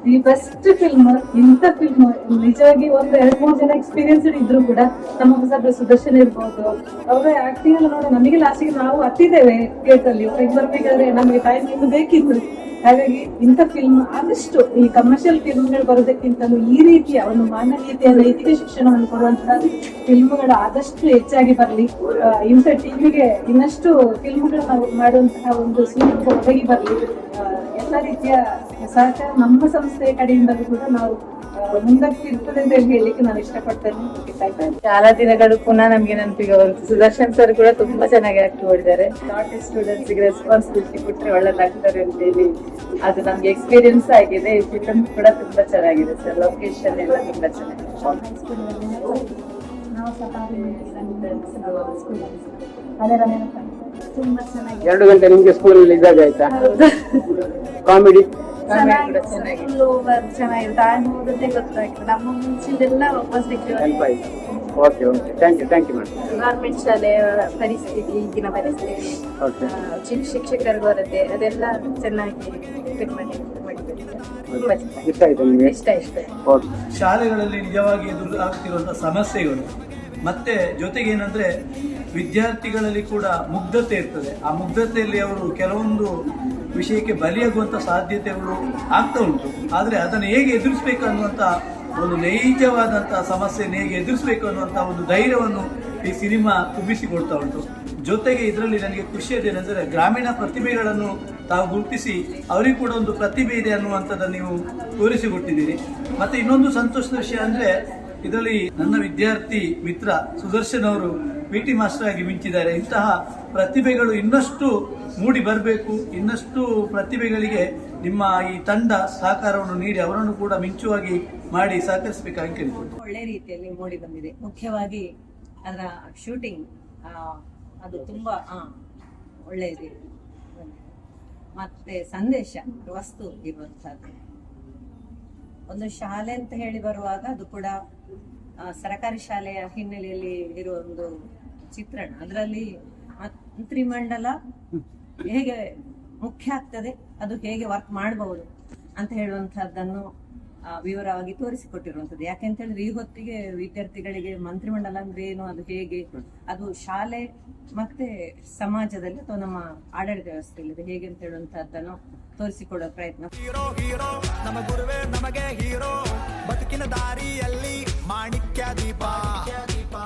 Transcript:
The best film. ಇಂಥ film ನಿಜವಾಗಿ ಒಂದು 2-3 ಜನ ಎಕ್ಸ್ಪೀರಿಯನ್ಸ್ಡ್ ಇದ್ರು ಕೂಡ ನಮ್ಮ ಹೊಸ ಸುದರ್ಶನ್ ಇರ್ಬೋದು, ಅವರ ಆಕ್ಟಿಂಗ್ ಎಲ್ಲ ನೋಡಿ ನಮಗೆ ಲಾಸ್ಟಿಗೆ ನಾವು ಹತ್ತಿದ್ದೇವೆ ಥಿಯೇಟರ್ ಅಲ್ಲಿ. ಹೊರಗೆ ಬರ್ಬೇಕಾದ್ರೆ ನಮಗೆ ಟೈಮ್ ಇನ್ನು ಬೇಕಿತ್ತು. ಹಾಗಾಗಿ ಇಂಥ ಫಿಲ್ಮ್ ಆದಷ್ಟು ಈ ಕಮರ್ಷಿಯಲ್ ಫಿಲ್ಮ್ಗಳು ಬರೋದಕ್ಕಿಂತಲೂ ಈ ರೀತಿಯ ಒಂದು ಮಾನವೀಯತೆಯ ನೈತಿಕ ಶಿಕ್ಷಣವನ್ನು ಕೊಡುವಂತಹ ಫಿಲ್ಮ್ಗಳು ಆದಷ್ಟು ಹೆಚ್ಚಾಗಿ ಬರಲಿ. ಇಂಥ ಟೀಮಿಗೆ ಇನ್ನಷ್ಟು ಫಿಲ್ಮ್ಗಳು ನಾವು ಮಾಡುವಂತಹ ಒಂದು ಸೂಕ್ತ ಒದಗಿ ಬರಲಿ. ಎಲ್ಲ ರೀತಿಯ ಸಹಕಾರ ನಮ್ಮ ಸಂಸ್ಥೆಯ ಕಡೆಯಿಂದಲೂ ಕೂಡ ನಾವು ಮುಂದಕ್ಕೆ ಇರ್ತದೆ ಅಂತ ಹೇಳಲಿಕ್ಕೆ ನಾನು ಇಷ್ಟಪಡ್ತೇನೆ. ಶಾಲಾ ದಿನಗಳು ಪುನಃ ನಮ್ಗೆ ನೆನಪಿಗೆ ಬರುತ್ತೆ. ಸುದರ್ಶನ್ ಸರ್ ಕೂಡ ತುಂಬಾ ಚೆನ್ನಾಗಿ ಆಕ್ಟ್ ಮಾಡಿದ್ದಾರೆ. ನಾಟ್ ಸ್ಟೂಡೆಂಟ್ಸ್ ಗೆ ರೆಸ್ಪಾನ್ಸಿಬಿಲಿಟಿ ಕೊಟ್ಟರೆ ಒಳ್ಳೆದಾಗ್ತಾರೆ ಅಂತ ಹೇಳಿ ಅದು ನಮ್ಗೆ ಎಕ್ಸ್ಪೀರಿಯನ್ಸ್ ಆಗಿದೆ. ಈ ಫಿಲ್ಮ್ ಕೂಡ ತುಂಬಾ ಚೆನ್ನಾಗಿದೆ ಸರ್. ಲೊಕೇಶನ್ ಎಲ್ಲ ತುಂಬಾ ಚೆನ್ನಾಗಿದೆ. ತುಂಬಾ ಚೆನ್ನಾಗಿ 2 ಗಂಟೆ ನಿಮ್ಗೆ ಸ್ಕೂಲಲ್ಲಿ ಇದ್ದಾಗ ಆಯ್ತಾ ಕಾಮಿಡಿ? ಚೆನ್ನಾಗಿದೆ. ಟೈಮ್ ಹೋಗುತ್ತೆ ಗೊತ್ತಾಗ್ತದೆ. ನಮ್ಮ ಮುಂಚಿದೆಲ್ಲ ವಾಪಸ್ okay okay, thank you madam. Government ಶಾಲೆಯ ಪರಿಸ್ಥಿತಿ, ಈಗಿನ ಪರಿಸ್ಥಿತಿ, ಶಿಕ್ಷಕರ ಕೊರತೆ, ಅದೆಲ್ಲ ಚೆನ್ನಾಗಿ ಫಿಟ್ ಮಾಡಿದ್ದಾರೆ. ಇಷ್ಟ ಆಯ್ತು ನಿಮಗೆ? ಇಷ್ಟ ಶಾಲೆಗಳಲ್ಲಿ ನಿಜವಾಗಿ ಎದುರಾಗ್ತಿರುವಂತಹ ಸಮಸ್ಯೆಗಳು ಮತ್ತೆ ಜೊತೆಗೆ ಏನಂದ್ರೆ ವಿದ್ಯಾರ್ಥಿಗಳಲ್ಲಿ ಕೂಡ ಮುಗ್ಧತೆ ಇರ್ತದೆ. ಆ ಮುಗ್ಧತೆಯಲ್ಲಿ ಅವರು ಕೆಲವೊಂದು ವಿಷಯಕ್ಕೆ ಬಲಿಯಾಗುವಂತ ಸಾಧ್ಯತೆಗಳು ಆಗ್ತಾ ಉಂಟು. ಆದರೆ ಅದನ್ನು ಹೇಗೆ ಎದುರಿಸಬೇಕು ಅನ್ನುವಂತ ಒಂದು ನೈಜವಾದಂತಹ ಸಮಸ್ಯೆಯನ್ನು ಹೇಗೆ ಎದುರಿಸಬೇಕು ಅನ್ನುವಂತ ಒಂದು ಧೈರ್ಯವನ್ನು ಈ ಸಿನಿಮಾ ತುಂಬಿಸಿಕೊಡ್ತಾ ಉಂಟು. ಜೊತೆಗೆ ಇದರಲ್ಲಿ ನನಗೆ ಖುಷಿಯದೇನೆಂದರೆ ಗ್ರಾಮೀಣ ಪ್ರತಿಭೆಗಳನ್ನು ತಾವು ಗುರುತಿಸಿ ಅವರಿಗೂ ಕೂಡ ಒಂದು ಪ್ರತಿಭೆ ಇದೆ ಅನ್ನುವಂಥದ್ದನ್ನು ನೀವು ತೋರಿಸಿಕೊಟ್ಟಿದ್ದೀರಿ. ಮತ್ತೆ ಇನ್ನೊಂದು ಸಂತೋಷದ ವಿಷಯ ಅಂದ್ರೆ ಇದರಲ್ಲಿ ನನ್ನ ವಿದ್ಯಾರ್ಥಿ ಮಿತ್ರ ಸುದರ್ಶನ್ ಅವರು PT ಮಾಸ್ಟರ್ ಆಗಿ ಮಿಂಚಿದ್ದಾರೆ. ಇಂತಹ ಪ್ರತಿಭೆಗಳು ಇನ್ನಷ್ಟು ಮೂಡಿ ಬರಬೇಕು. ಇನ್ನಷ್ಟು ಪ್ರತಿಭೆಗಳಿಗೆ ನಿಮ್ಮ ಈ ತಂಡ ಸಹಕಾರವನ್ನು ನೀಡಿ ಅವರನ್ನು ಕೂಡ ಮಿಂಚುವಾಗಿ ಮಾಡಿ ಸಹಕರಿಸಬೇಕಾಗಿ ಕೇಳಿಕೊಂಡು ಒಳ್ಳೆ ರೀತಿಯಲ್ಲಿ ಮೂಡಿ ಬಂದಿದೆ. ಮುಖ್ಯವಾಗಿ ಅದರ ಶೂಟಿಂಗ್ ಅದು ತುಂಬಾ ಒಳ್ಳೆಯದು. ಮತ್ತೆ ಸಂದೇಶ ವಸ್ತು ಇರುವಂತಹದ್ದು. ಒಂದು ಶಾಲೆ ಅಂತ ಹೇಳಿ ಬರುವಾಗ ಅದು ಕೂಡ ಸರಕಾರಿ ಶಾಲೆಯ ಹಿನ್ನೆಲೆಯಲ್ಲಿ ಇರುವ ಒಂದು ಚಿತ್ರಣ. ಅದರಲ್ಲಿ ಮಂತ್ರಿಮಂಡಲ ಹೇಗೆ ಮುಖ್ಯ ಆಗ್ತದೆ, ಅದು ಹೇಗೆ ವರ್ಕ್ ಮಾಡಬಹುದು ಅಂತ ಹೇಳುವಂತಹದ್ದನ್ನು ವಿವರವಾಗಿ ತೋರಿಸಿಕೊಟ್ಟಿರುವಂಥದ್ದು. ಯಾಕೆಂತ ಹೇಳಿದ್ರೆ ಈ ಹೊತ್ತಿಗೆ ವಿದ್ಯಾರ್ಥಿಗಳಿಗೆ ಮಂತ್ರಿಮಂಡಲ ಅಂದ್ರೆ ಏನು, ಅದು ಹೇಗೆ, ಅದು ಶಾಲೆ ಮತ್ತೆ ಸಮಾಜದಲ್ಲಿ ಅಥವಾ ನಮ್ಮ ಆಡಳಿತ ವ್ಯವಸ್ಥೆಯಲ್ಲಿ ಹೇಗೆ ಅಂತ ಹೇಳುವಂತಹದ್ದನ್ನು ತೋರಿಸಿಕೊಡೋ ಪ್ರಯತ್ನ. ನಮ್ಮ ಗುರುವೇ ನಮಗೆ ಹೀರೋ, ಬದುಕಿನ ದಾರಿಯಲ್ಲಿ ಮಾಣಿಕ್ಯ ದೀಪ.